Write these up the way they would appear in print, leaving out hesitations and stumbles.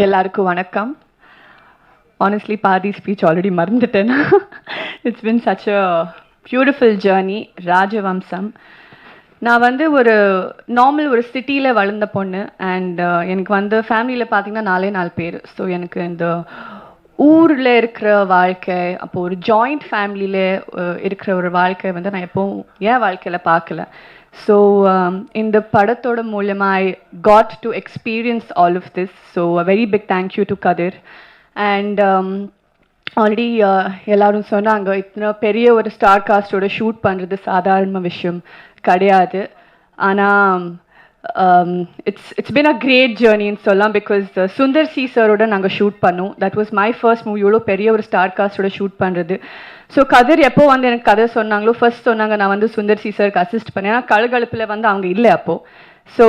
எல்லாருக்கும் வணக்கம். Honestly, பாதி ஸ்பீச் ஆல்ரெடி மறந்துட்டேன். It's been such a beautiful journey. ராஜவம்சம். நான் ஒரு நார்மல் ஒரு சிட்டியில் வளர்ந்த பொண்ணு. அண்ட் எனக்கு ஃபேமிலியில் பார்த்தீங்கன்னா 4 பேர். ஸோ எனக்கு இந்த ஊரில் இருக்கிற வாழ்க்கை, அப்போது ஒரு ஜாயிண்ட் ஃபேமிலியில் இருக்கிற ஒரு வாழ்க்கை நான் எப்போவும் என் வாழ்க்கையில் பார்க்கல. So in the படத்தோட மூலமா I got to experience all of this. So a very big thank you to Kadir. And already எல்லாரும் சொன்னாங்க, இத்தனை பெரிய ஒரு ஸ்டார் காஸ்டோட ஷூட் பண்ணுறது சாதாரண விஷயம் கிடையாது. ஆனால் it's been a great journey in சொல்லலாம். பிகாஸ் சுந்தர் சி சாரோட நாங்கள் ஷூட் பண்ணோம். That was my first movie. எவ்வளோ பெரிய ஒரு ஸ்டார் காஸ்டோட ஷூட் பண்ணுறது. ஸோ கதிர் எப்போ எனக்கு கதை சொன்னாங்களோ ஃபர்ஸ்ட் சொன்னாங்க நான் சுந்தர் சி சாருக்கு அசிஸ்ட் பண்ணேன். ஏன்னா கழுகழுப்பில் அவங்க இல்லை அப்போது. ஸோ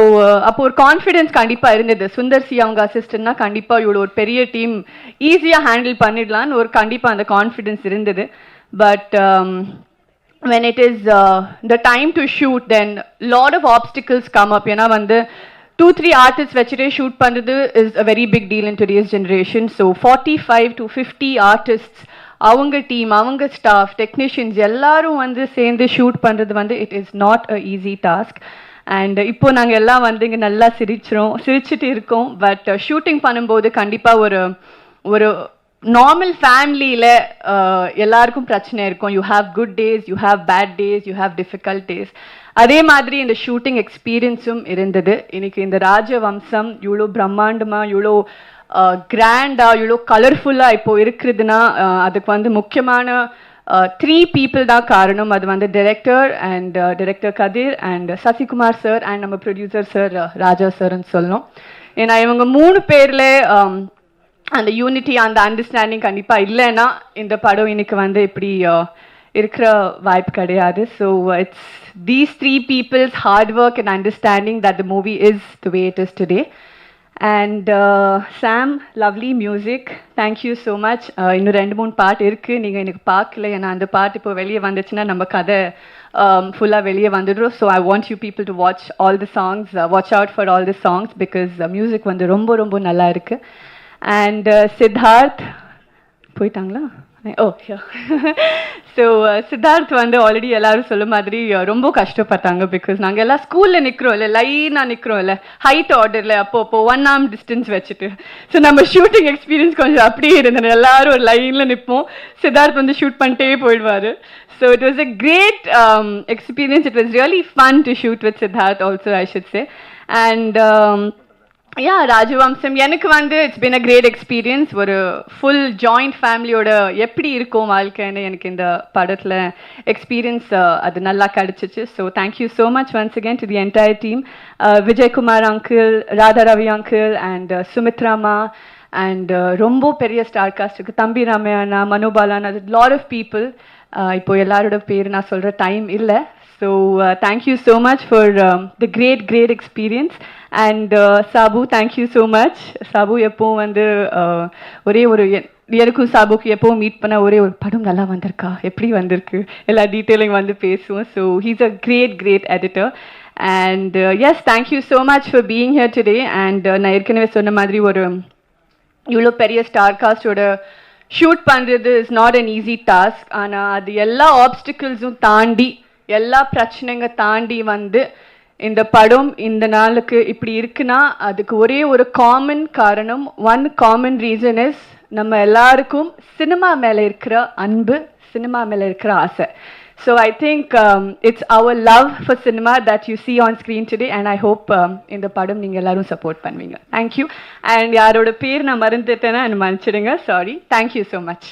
அப்போ ஒரு கான்ஃபிடென்ஸ் கண்டிப்பாக இருந்தது. சுந்தர் சி அவங்க அசிஸ்டன்ட்னா கண்டிப்பாக இவ்வளோ ஒரு பெரிய டீம் ஈஸியாக ஹேண்டில் பண்ணிடலான்னு ஒரு கண்டிப்பாக அந்த கான்ஃபிடென்ஸ் இருந்தது. But when it is the time to shoot, then lot of obstacles come up. ஏன்னா 2-3 artists வச்சுட்டே ஷூட் பண்ணுறது is a very big deal in today's generation. So 45 to 50 artists, அவங்க டீம், அவங்க ஸ்டாஃப், டெக்னீஷியன்ஸ் எல்லாரும் சேர்ந்து shoot பண்ணுறது it is not a easy task. And இப்போ நாங்கள் எல்லாம் இங்கே நல்லா சிரிச்சுட்டு இருக்கோம். பட் ஷூட்டிங் பண்ணும்போது கண்டிப்பாக ஒரு நார்மல் ஃபேமிலியில் எல்லாருக்கும் பிரச்சனை இருக்கும். You have good days, you have bad days, you have difficult days. அதே மாதிரி இந்த ஷூட்டிங் எக்ஸ்பீரியன்ஸும் இருந்தது. இன்னைக்கு இந்த ராஜவம்சம் இவ்வளோ பிரம்மாண்டமாக, இவ்வளோ கிராண்டாக, இவ்வளோ கலர்ஃபுல்லாக இப்போது இருக்கிறதுனா அதுக்கு முக்கியமான 3 people தான் காரணம். அது director and director Kathir and Sasikumar sir and நம்ம ப்ரொடியூசர் சார் ராஜா சார்ன்னு சொல்லணும். ஏன்னா இவங்க 3 பேரில் அந்த யூனிட்டி, அந்த அண்டர்ஸ்டாண்டிங் கண்டிப்பாக இல்லைன்னா இந்த படம் இன்னைக்கு இப்படி இருக்கிற வாய்ப்பு கிடையாது. So it's these 3 people's hard work and understanding that the movie is the way it is today. And Sam, lovely music. Thank you so much. இன்னும் 2-3 பாட்டு இருக்குது, நீங்கள் எனக்கு பார்க்கல. ஏன்னா அந்த பாட்டு இப்போ வெளியே வந்துச்சுன்னா நம்ம கதை ஃபுல்லாக வெளியே வந்துடும். So I want you people to watch all the songs, watch out for all the songs, because music ரொம்ப ரொம்ப நல்லா இருக்குது. அண்ட் சித்தார்த் போயிட்டாங்களா? ஓ யா. ஸோ சித்தார்த் ஆல்ரெடி எல்லாரும் சொல்ல மாதிரி ரொம்ப கஷ்டப்பட்டாங்க. பிகாஸ் நாங்கள் எல்லாம் ஸ்கூலில் நிற்கிறோம் இல்லை, லைனாக நிற்கிறோம் இல்லை, ஹைட் ஆர்டரில் அப்போ 1 arm டிஸ்டன்ஸ் வச்சுட்டு. ஸோ நம்ம ஷூட்டிங் எக்ஸ்பீரியன்ஸ் கொஞ்சம் அப்படியே இருந்தது. எல்லாரும் ஒரு லைனில் நிற்போம், சித்தார்த் ஷூட் பண்ணிட்டே போயிடுவார். So it was a great experience. It was really fun to shoot with Siddharth also, I should say. And yeah, ராஜவம்சம் எனக்கு it's been a great experience. ஒரு ஃபுல் ஜாயிண்ட் ஃபேமிலியோட எப்படி இருக்கும் வாழ்க்கைன்னு எனக்கு இந்த படத்தில் எக்ஸ்பீரியன்ஸ் அது நல்லா கிடச்சிச்சு. So thank you so much once again to the entire team. Vijayakumar uncle, Radha Ravi uncle and சுமித்ராமா அண்ட் ரொம்ப பெரிய ஸ்டார் காஸ்ட் இருக்குது, தம்பி ராமையானா, மனோபாலானா, லாட் ஆஃப் பீப்புள். இப்போ எல்லாரோட பேர் நான் சொல்கிற டைம் இல்லை. So thank you so much for the great experience. And Sabu, thank you so much. Sabu எப்போ ஒரே ஒரு எனக்கும் சாபுக்கு எப்போ மீட் பண்ண ஒரே ஒரு படம் நல்லா வந்திருக்கா, எப்படி வந்திருக்கு, எல்லா டீட்டெயிலிங் பேசுவோம். So he's a great editor. And yes, thank you so much for being here today. And நான் ஏற்கனவே சொன்ன மாதிரி ஒரு இவ்வளோ பெரிய ஸ்டார் காஸ்டோட ஷூட் பண்ணுறது is not an easy task. ஆனால் அது எல்லா ஆப்ஸ்டிக்கிள்ஸும் தாண்டி, எல்லா பிரச்சனைங்க தாண்டி இந்த படம் இந்த நாளுக்கு இப்படி இருக்குன்னா அதுக்கு ஒரே ஒரு காமன் காரணம், ஒன் காமன் ரீசன் இஸ் நம்ம எல்லாருக்கும் சினிமா மேலே இருக்கிற அன்பு, சினிமா மேலே இருக்கிற ஆசை. So I think it's our love for cinema that you see on screen today, and I hope இந்த படம் நீங்கள் எல்லாரும் சப்போர்ட் பண்ணுவீங்க. Thank you. And யாரோட பேர் நான் மறந்துட்டேன்னா என்ன மன்னிச்சிடுங்க, sorry. Thank you so much.